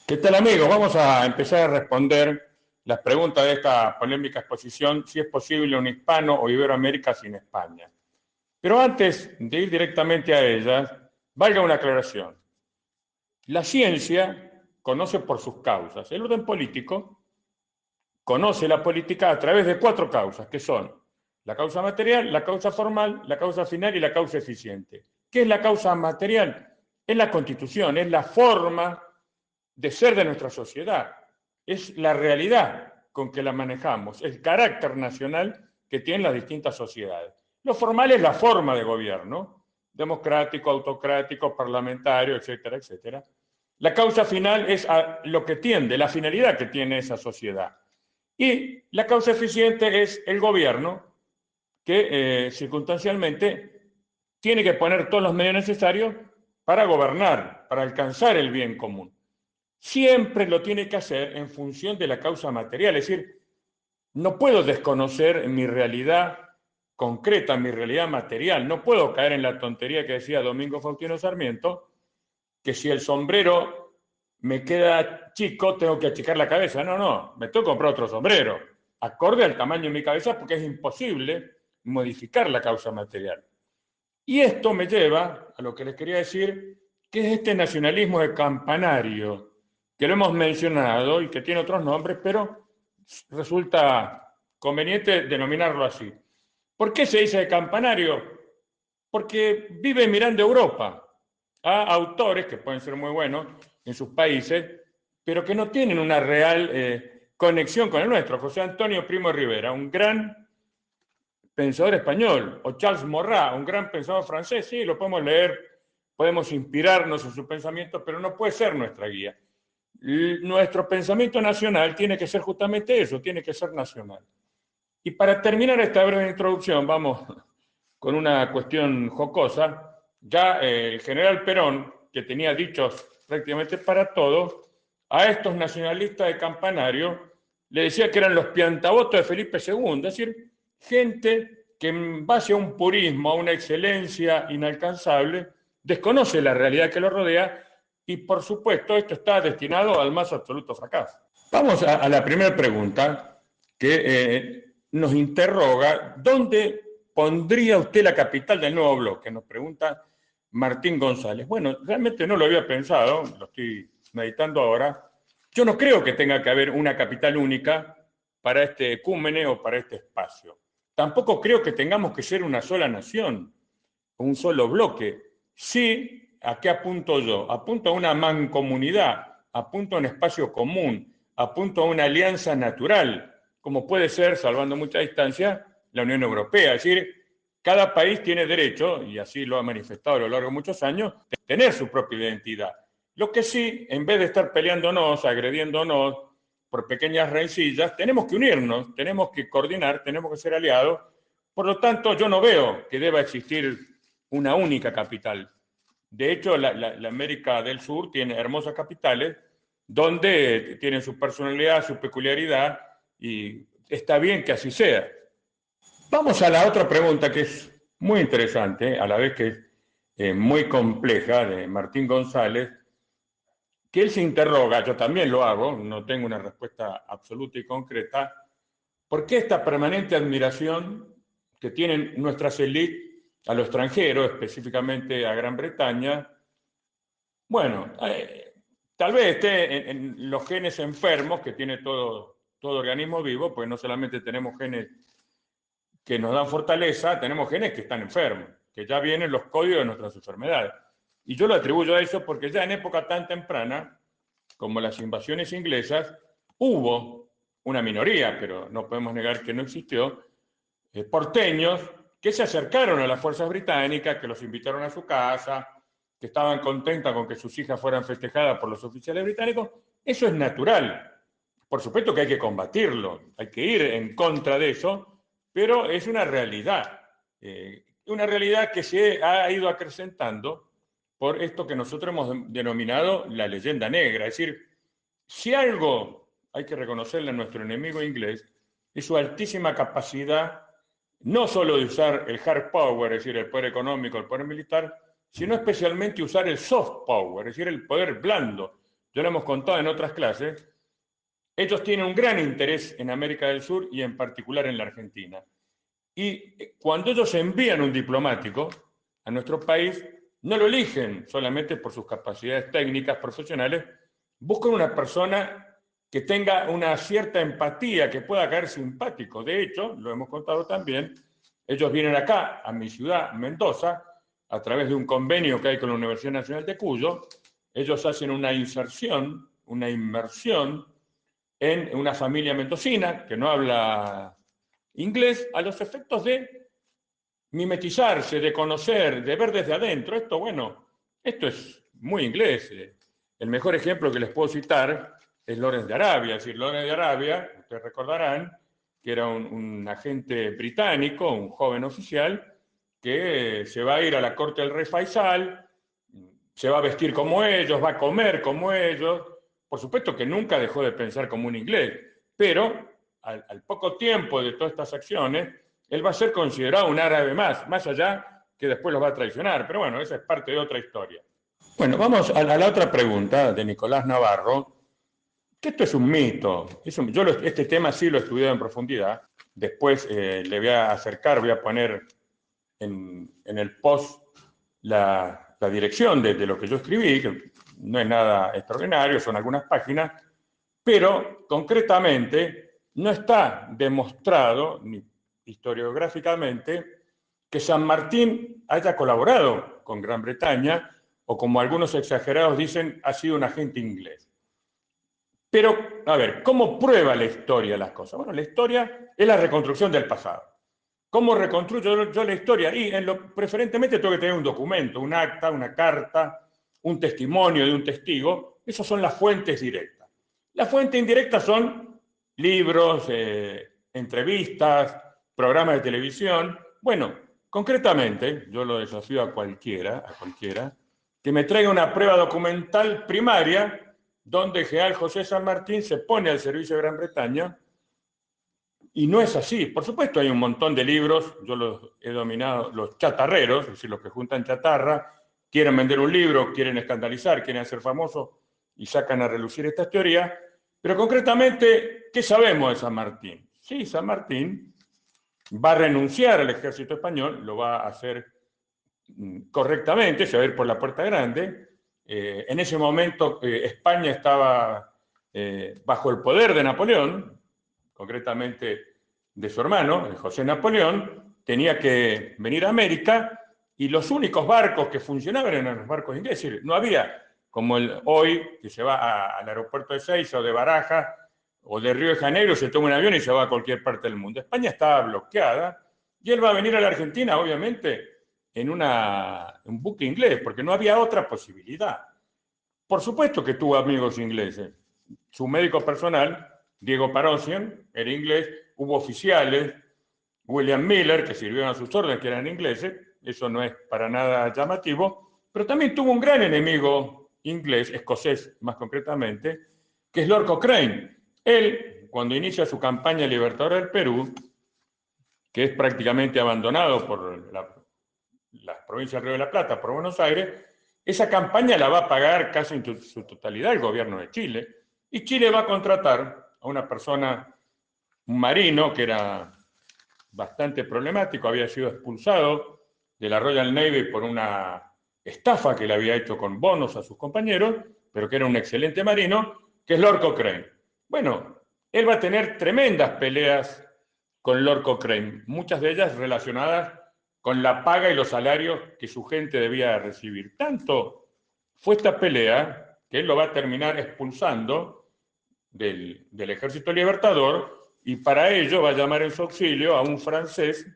¿Qué tal, amigos? Vamos a empezar a responder las preguntas de esta polémica exposición, si es posible un hispano o Iberoamérica sin España. Pero antes de ir directamente a ellas, valga una aclaración. La ciencia conoce por sus causas. El orden político conoce la política a través de 4 causas, que son la causa material, la causa formal, la causa final y la causa eficiente. ¿Qué es la causa material? Es la Constitución, es la forma de ser de nuestra sociedad, es la realidad con que la manejamos, el carácter nacional que tienen las distintas sociedades. Lo formal es la forma de gobierno, democrático, autocrático, parlamentario, etcétera, etcétera. La causa final es a lo que tiende, la finalidad que tiene esa sociedad. Y la causa eficiente es el gobierno que circunstancialmente tiene que poner todos los medios necesarios para gobernar, para alcanzar el bien común. Siempre lo tiene que hacer en función de la causa material, es decir, no puedo desconocer mi realidad concreta, mi realidad material, no puedo caer en la tontería que decía Domingo Faustino Sarmiento, que si el sombrero me queda chico, tengo que achicar la cabeza. No, no, me tengo que comprar otro sombrero, acorde al tamaño de mi cabeza, porque es imposible modificar la causa material. Y esto me lleva a lo que les quería decir, que es este nacionalismo de campanario, que lo hemos mencionado y que tiene otros nombres, pero resulta conveniente denominarlo así. ¿Por qué se dice de campanario? Porque vive mirando Europa a autores que pueden ser muy buenos en sus países, pero que no tienen una real conexión con el nuestro. José Antonio Primo Rivera, un gran pensador español, o Charles Maurras, un gran pensador francés, sí, lo podemos leer, podemos inspirarnos en su pensamiento, pero no puede ser nuestra guía. Nuestro pensamiento nacional tiene que ser justamente eso, tiene que ser nacional. Y para terminar esta breve introducción, vamos con una cuestión jocosa. Ya el general Perón, que tenía dichos prácticamente para todo, a estos nacionalistas de campanario le decía que eran los piantabotos de Felipe II, es decir, gente que en base a un purismo, a una excelencia inalcanzable, desconoce la realidad que lo rodea y, por supuesto, esto está destinado al más absoluto fracaso. Vamos a la primera pregunta que nos interroga, ¿dónde pondría usted la capital del nuevo bloque? Nos pregunta Martín González. Bueno, realmente no lo había pensado, lo estoy meditando ahora. Yo no creo que tenga que haber una capital única para este ecúmene o para este espacio. Tampoco creo que tengamos que ser una sola nación, un solo bloque. Sí, ¿a qué apunto yo? Apunto a una mancomunidad, apunto a un espacio común, apunto a una alianza natural, como puede ser, salvando mucha distancia, la Unión Europea. Es decir, cada país tiene derecho, y así lo ha manifestado a lo largo de muchos años, de tener su propia identidad. Lo que sí, en vez de estar peleándonos, agrediéndonos por pequeñas rencillas, tenemos que unirnos, tenemos que coordinar, tenemos que ser aliados. Por lo tanto, yo no veo que deba existir una única capital. De hecho, la América del Sur tiene hermosas capitales donde tienen su personalidad, su peculiaridad, y está bien que así sea. Vamos a la otra pregunta que es muy interesante, a la vez que es muy compleja, de Martín González, que él se interroga, yo también lo hago, no tengo una respuesta absoluta y concreta, ¿por qué esta permanente admiración que tienen nuestras élites a lo extranjero, específicamente a Gran Bretaña? Bueno, tal vez esté en los genes enfermos que tiene todo organismo vivo, pues no solamente tenemos genes que nos dan fortaleza, tenemos genes que están enfermos, que ya vienen los códigos de nuestras enfermedades. Y yo lo atribuyo a eso porque ya en época tan temprana como las invasiones inglesas, hubo una minoría, pero no podemos negar que no existió, porteños que se acercaron a las fuerzas británicas, que los invitaron a su casa, que estaban contentas con que sus hijas fueran festejadas por los oficiales británicos. Eso es natural. Por supuesto que hay que combatirlo, hay que ir en contra de eso, pero es una realidad que se ha ido acrecentando por esto que nosotros hemos denominado la leyenda negra. Es decir, si algo hay que reconocerle a nuestro enemigo inglés, es su altísima capacidad no solo de usar el hard power, es decir, el poder económico, el poder militar, sino especialmente usar el soft power, es decir, el poder blando, yo lo hemos contado en otras clases, ellos tienen un gran interés en América del Sur y en particular en la Argentina. Y cuando ellos envían un diplomático a nuestro país, no lo eligen solamente por sus capacidades técnicas, profesionales, buscan una persona que tenga una cierta empatía, que pueda caer simpático. De hecho, lo hemos contado también, ellos vienen acá, a mi ciudad, Mendoza, a través de un convenio que hay con la Universidad Nacional de Cuyo, ellos hacen una inserción, una inmersión en una familia mendocina que no habla inglés a los efectos de mimetizarse, de conocer, de ver desde adentro. Esto, bueno, esto es muy inglés. El mejor ejemplo que les puedo citar es Lawrence de Arabia. Es decir, Lawrence de Arabia, ustedes recordarán, que era un agente británico, un joven oficial, que se va a ir a la corte del rey Faisal, se va a vestir como ellos, va a comer como ellos. Por supuesto que nunca dejó de pensar como un inglés, pero al poco tiempo de todas estas acciones, él va a ser considerado un árabe más allá que después los va a traicionar. Pero bueno, esa es parte de otra historia. Bueno, vamos a la otra pregunta de Nicolás Navarro, que esto es un mito. Este tema sí lo he estudiado en profundidad. Después le voy a acercar, voy a poner en el post la dirección de lo que yo escribí, que no es nada extraordinario, son algunas páginas, pero concretamente no está demostrado, ni historiográficamente, que San Martín haya colaborado con Gran Bretaña, o como algunos exagerados dicen, ha sido un agente inglés. Pero, a ver, ¿cómo prueba la historia las cosas? Bueno, la historia es la reconstrucción del pasado. ¿Cómo reconstruyo yo la historia? Y preferentemente tengo que tener un documento, un acta, una carta, un testimonio de un testigo. Esas son las fuentes directas. Las fuentes indirectas son libros, entrevistas, programas de televisión. Bueno, concretamente, yo lo desafío a cualquiera, que me traiga una prueba documental primaria donde el general José San Martín se pone al servicio de Gran Bretaña. Y no es así. Por supuesto, hay un montón de libros, yo los he dominado, los chatarreros, es decir, los que juntan chatarra, quieren vender un libro, quieren escandalizar, quieren hacer famoso y sacan a relucir estas teorías. Pero concretamente, ¿qué sabemos de San Martín? Sí, San Martín va a renunciar al ejército español, lo va a hacer correctamente, se va a ir por la puerta grande. En ese momento España estaba bajo el poder de Napoleón, concretamente de su hermano, José Napoleón, tenía que venir a América y los únicos barcos que funcionaban eran los barcos ingleses. Es decir, no había como hoy que se va al aeropuerto de Seiza o de Barajas o de Río de Janeiro, se toma un avión y se va a cualquier parte del mundo. España estaba bloqueada y él va a venir a la Argentina, obviamente, en un buque inglés, porque no había otra posibilidad. Por supuesto que tuvo amigos ingleses. Su médico personal, Diego Parosian, era inglés, hubo oficiales, William Miller, que sirvieron a sus órdenes, que eran ingleses, eso no es para nada llamativo, pero también tuvo un gran enemigo inglés, escocés más concretamente, que es Lord Cochrane. Él, cuando inicia su campaña libertadora del Perú, que es prácticamente abandonado por las provincias del Río de la Plata, por Buenos Aires, esa campaña la va a pagar casi en su totalidad el gobierno de Chile, y Chile va a contratar a una persona, un marino que era bastante problemático, había sido expulsado de la Royal Navy por una estafa que le había hecho con bonos a sus compañeros, pero que era un excelente marino, que es Lord Cochrane. Bueno, él va a tener tremendas peleas con Lord Cochrane, muchas de ellas relacionadas con la paga y los salarios que su gente debía recibir. Tanto fue esta pelea que él lo va a terminar expulsando del Ejército Libertador, y para ello va a llamar en su auxilio a un francés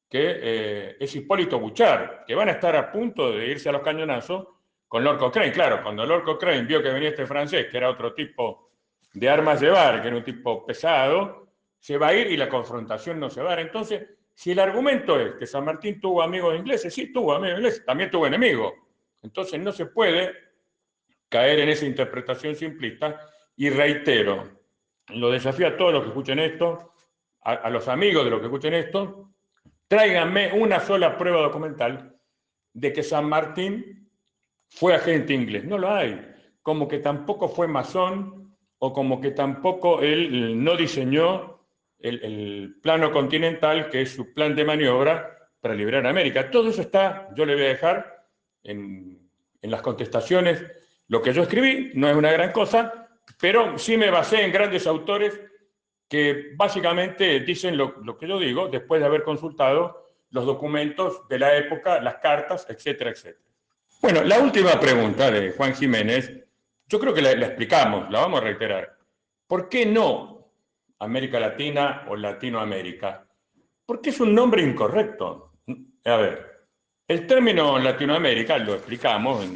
que es Hipólito Bouchard, que van a estar a punto de irse a los cañonazos con Lord Cochrane. Claro, cuando Lord Cochrane vio que venía este francés, que era otro tipo de armas llevar, que era un tipo pesado, se va a ir y la confrontación no se va a dar. Entonces, si el argumento es que San Martín tuvo amigos ingleses, sí tuvo amigos ingleses, también tuvo enemigos. Entonces no se puede caer en esa interpretación simplista, y reitero, lo desafío a todos los que escuchen esto, a los amigos de los que escuchen esto, tráiganme una sola prueba documental de que San Martín fue agente inglés. No lo hay. como que tampoco fue masón o como que tampoco él no diseñó el plano continental, que es su plan de maniobra para liberar a América. Todo eso está, yo le voy a dejar en las contestaciones. Lo que yo escribí no es una gran cosa, pero sí me basé en grandes autores que básicamente dicen lo que yo digo después de haber consultado los documentos de la época, las cartas, etcétera, etcétera. Bueno, la última pregunta de Juan Jiménez, yo creo que la explicamos, la vamos a reiterar. ¿Por qué no América Latina o Latinoamérica? Porque es un nombre incorrecto. A ver, el término Latinoamérica, lo explicamos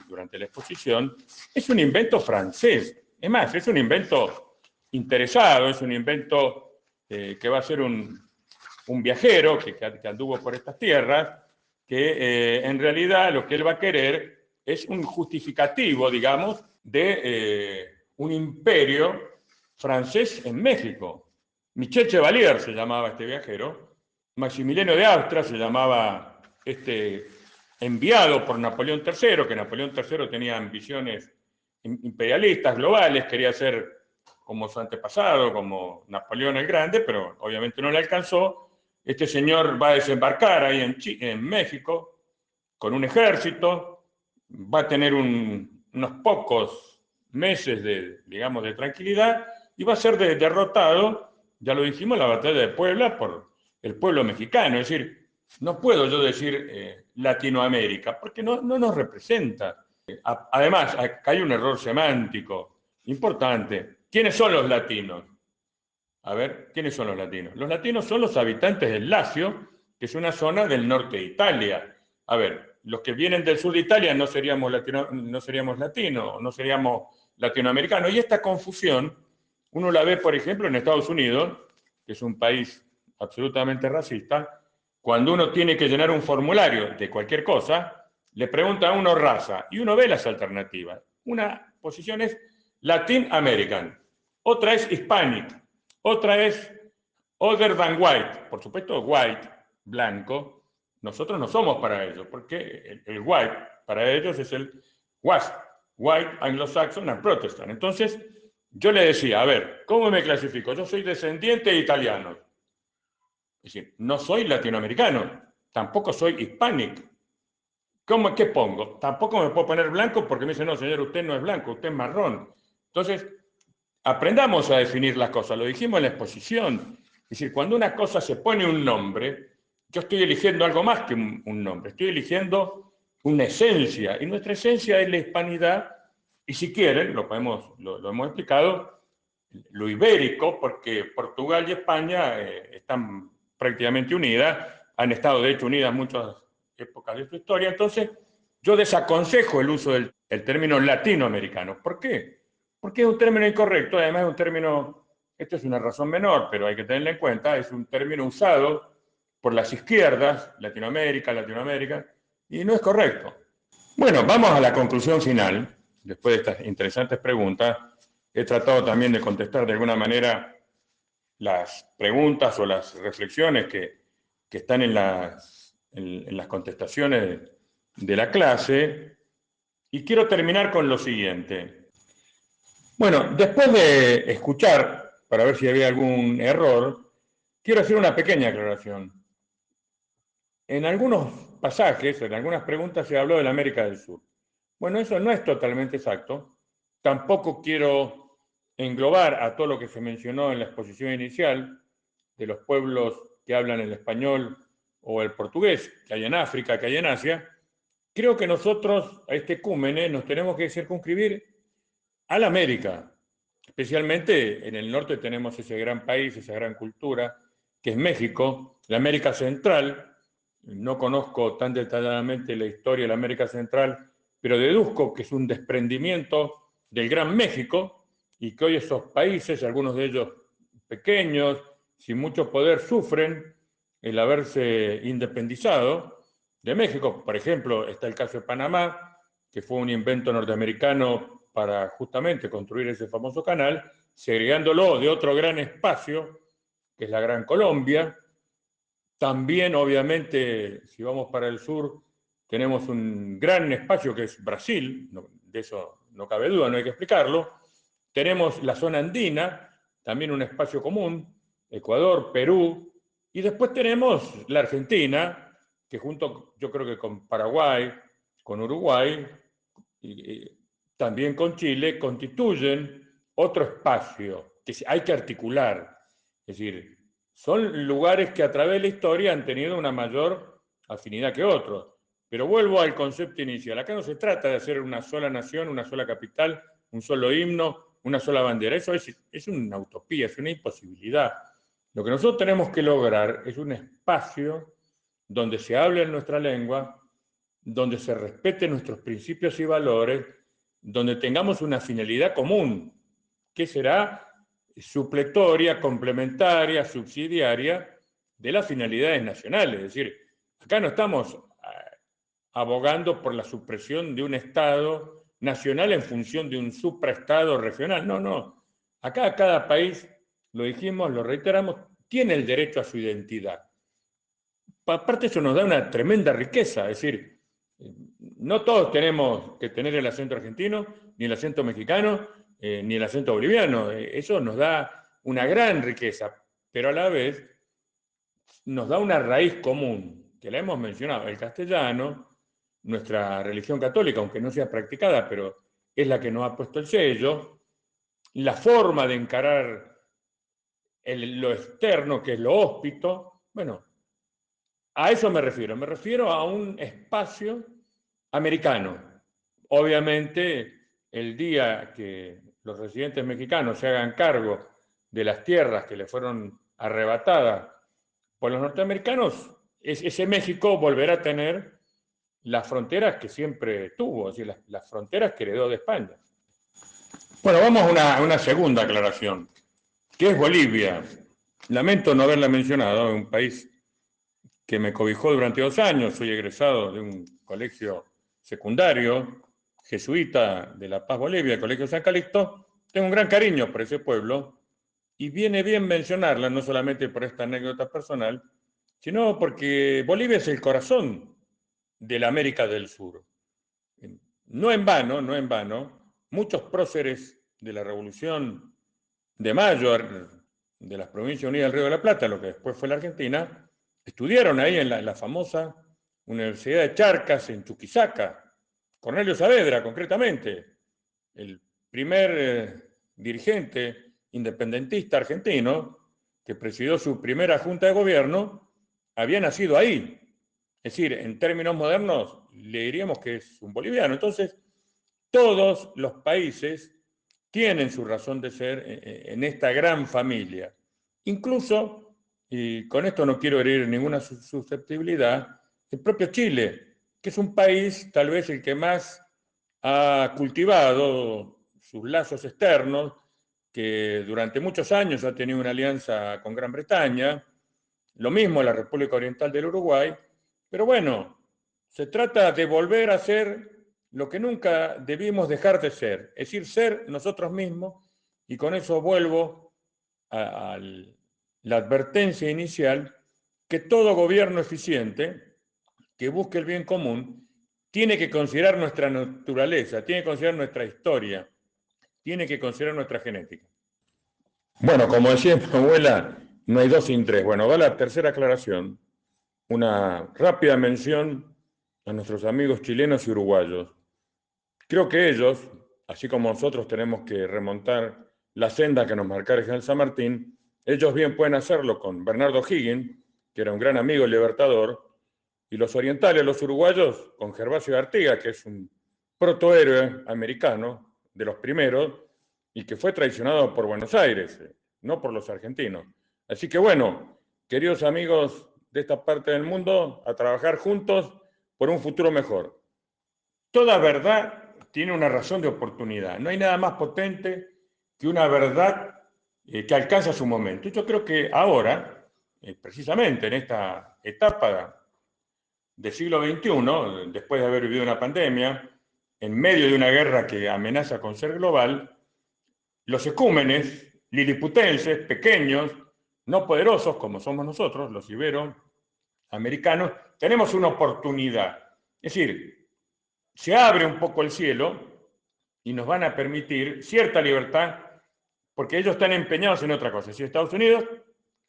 durante la exposición, es un invento francés. Es más, es un invento interesado, es un invento que va a ser un viajero que anduvo por estas tierras, que en realidad lo que él va a querer es un justificativo, digamos, de un imperio francés en México. Michel Chevalier se llamaba este viajero, Maximiliano de Austria se llamaba este enviado por Napoleón III, que Napoleón III tenía ambiciones imperialistas globales, quería ser como su antepasado, como Napoleón el Grande, pero obviamente no le alcanzó. Este señor va a desembarcar ahí en México con un ejército, va a tener unos pocos meses digamos, de tranquilidad y va a ser derrotado, ya lo dijimos, en la batalla de Puebla por el pueblo mexicano. Es decir, no puedo yo decir Latinoamérica, porque no nos representa. Además, acá hay un error semántico importante. ¿Quiénes son los latinos? A ver, ¿quiénes son los latinos? Los latinos son los habitantes del Lacio, que es una zona del norte de Italia. A ver, los que vienen del sur de Italia no seríamos latinos, no seríamos latinoamericanos. Y esta confusión, uno la ve, por ejemplo, en Estados Unidos, que es un país absolutamente racista. Cuando uno tiene que llenar un formulario de cualquier cosa, le pregunta a uno raza, y uno ve las alternativas. Una posición es Latin American, otra es Hispanic, otra es other than white, por supuesto white, blanco. Nosotros no somos para ellos, porque el white para ellos es el was, white, anglo-saxon and protestant. Entonces, yo le decía, a ver, ¿cómo me clasifico? Yo soy descendiente de italianos. Es decir, no soy latinoamericano, tampoco soy hispanic. ¿Qué pongo? Tampoco me puedo poner blanco porque me dicen, no, señor, usted no es blanco, usted es marrón. Entonces, aprendamos a definir las cosas, lo dijimos en la exposición. Es decir, cuando una cosa se pone un nombre, yo estoy eligiendo algo más que un nombre, estoy eligiendo una esencia, y nuestra esencia es la hispanidad, y si quieren, lo hemos explicado, lo ibérico, porque Portugal y España están prácticamente unidas, han estado de hecho unidas muchas épocas de su historia. Entonces yo desaconsejo el uso del término latinoamericano. ¿Por qué? Porque es un término incorrecto, además es un término, esto es una razón menor, pero hay que tenerla en cuenta, es un término usado por las izquierdas, Latinoamérica, y no es correcto. Bueno, vamos a la conclusión final, después de estas interesantes preguntas. He tratado también de contestar de alguna manera las preguntas o las reflexiones que están en las contestaciones de la clase, y quiero terminar con lo siguiente. Bueno, después de escuchar, para ver si había algún error, quiero hacer una pequeña aclaración. En algunos pasajes, en algunas preguntas, se habló de la América del Sur. Bueno, eso no es totalmente exacto. Tampoco quiero englobar a todo lo que se mencionó en la exposición inicial de los pueblos que hablan el español o el portugués, que hay en África, que hay en Asia. Creo que nosotros, a este cúmene, nos tenemos que circunscribir a la América. Especialmente en el norte tenemos ese gran país, esa gran cultura, que es México, la América Central. No conozco tan detalladamente la historia de la América Central, pero deduzco que es un desprendimiento del Gran México y que hoy esos países, algunos de ellos pequeños, sin mucho poder, sufren el haberse independizado de México. Por ejemplo, está el caso de Panamá, que fue un invento norteamericano para justamente construir ese famoso canal, segregándolo de otro gran espacio, que es la Gran Colombia. También, obviamente, si vamos para el sur, tenemos un gran espacio que es Brasil, de eso no cabe duda, no hay que explicarlo. Tenemos la zona andina, también un espacio común, Ecuador, Perú, y después tenemos la Argentina, que junto, yo creo que con Paraguay, con Uruguay, y también con Chile, constituyen otro espacio que hay que articular. Es decir, son lugares que a través de la historia han tenido una mayor afinidad que otros. Pero vuelvo al concepto inicial. Acá no se trata de hacer una sola nación, una sola capital, un solo himno, una sola bandera. Eso es una utopía, es una imposibilidad. Lo que nosotros tenemos que lograr es un espacio donde se hable en nuestra lengua, donde se respeten nuestros principios y valores, donde tengamos una finalidad común, que será supletoria, complementaria, subsidiaria de las finalidades nacionales. Es decir, acá no estamos abogando por la supresión de un Estado nacional en función de un supraestado regional. No, no. Acá cada país, lo dijimos, lo reiteramos, tiene el derecho a su identidad. Aparte eso nos da una tremenda riqueza, es decir, no todos tenemos que tener el acento argentino, ni el acento mexicano, ni el acento boliviano. Eso nos da una gran riqueza, pero a la vez nos da una raíz común, que la hemos mencionado, el castellano, nuestra religión católica, aunque no sea practicada, pero es la que nos ha puesto el sello, la forma de encarar lo externo, que es lo hóspito. Bueno, a eso me refiero a un espacio americano. Obviamente, el día que los residentes mexicanos se hagan cargo de las tierras que les fueron arrebatadas por los norteamericanos, ese México volverá a tener las fronteras que siempre tuvo, es decir, las fronteras que heredó de España. Bueno, vamos a una segunda aclaración, que es Bolivia. Lamento no haberla mencionado, es un país que me cobijó durante 2 años. Soy egresado de un colegio secundario jesuita de La Paz, Bolivia, el Colegio San Calixto. Tengo un gran cariño por ese pueblo y viene bien mencionarla, no solamente por esta anécdota personal, sino porque Bolivia es el corazón de la América del Sur. No en vano, muchos próceres de la Revolución de Mayo, de las Provincias Unidas del Río de la Plata, lo que después fue la Argentina, estudiaron ahí en la famosa Universidad de Charcas, en Chuquisaca. Cornelio Saavedra, concretamente, el primer dirigente independentista argentino que presidió su primera junta de gobierno, había nacido ahí. Es decir, en términos modernos, le diríamos que es un boliviano. Entonces, todos los países tienen su razón de ser en esta gran familia. Incluso, y con esto no quiero herir ninguna susceptibilidad, el propio Chile, que es un país tal vez el que más ha cultivado sus lazos externos, que durante muchos años ha tenido una alianza con Gran Bretaña, lo mismo la República Oriental del Uruguay, pero bueno, se trata de volver a ser lo que nunca debimos dejar de ser, es decir, ser nosotros mismos, y con eso vuelvo a la advertencia inicial que todo gobierno eficiente que busque el bien común tiene que considerar nuestra naturaleza, tiene que considerar nuestra historia, tiene que considerar nuestra genética. Bueno, como decía mi abuela, no hay dos sin tres. Bueno, va la tercera aclaración, una rápida mención a nuestros amigos chilenos y uruguayos. Creo que ellos, así como nosotros tenemos que remontar la senda que nos marcara el general San Martín, ellos bien pueden hacerlo con Bernardo O'Higgins, que era un gran amigo libertador, y los orientales, los uruguayos, con Gervasio de Artigas, que es un protohéroe americano, de los primeros, y que fue traicionado por Buenos Aires, no por los argentinos. Así que bueno, queridos amigos de esta parte del mundo, a trabajar juntos por un futuro mejor. Toda verdad tiene una razón de oportunidad. No hay nada más potente que una verdad que alcanza su momento. Yo creo que ahora, precisamente en esta etapa del siglo XXI, después de haber vivido una pandemia, en medio de una guerra que amenaza con ser global, los ecúmenes liliputenses, pequeños, no poderosos como somos nosotros, los iberoamericanos, tenemos una oportunidad. Es decir, se abre un poco el cielo y nos van a permitir cierta libertad, porque ellos están empeñados en otra cosa. Si Estados Unidos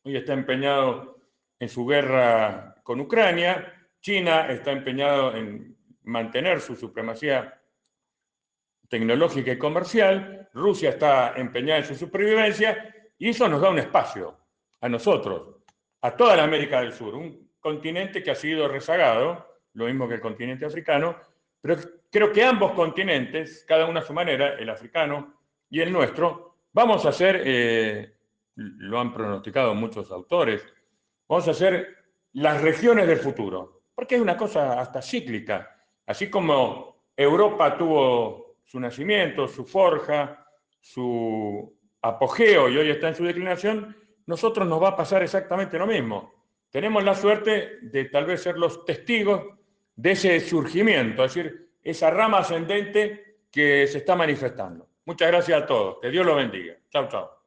hoy está empeñado en su guerra con Ucrania, China está empeñado en mantener su supremacía tecnológica y comercial, Rusia está empeñada en su supervivencia, y eso nos da un espacio a nosotros, a toda la América del Sur, un continente que ha sido rezagado, lo mismo que el continente africano, pero creo que ambos continentes, cada uno a su manera, el africano y el nuestro, vamos a ser, lo han pronosticado muchos autores, vamos a ser las regiones del futuro, porque es una cosa hasta cíclica, así como Europa tuvo su nacimiento, su forja, su apogeo y hoy está en su declinación, nosotros nos va a pasar exactamente lo mismo. Tenemos la suerte de tal vez ser los testigos de ese surgimiento, es decir, esa rama ascendente que se está manifestando. Muchas gracias a todos. Que Dios los bendiga. Chau, chau.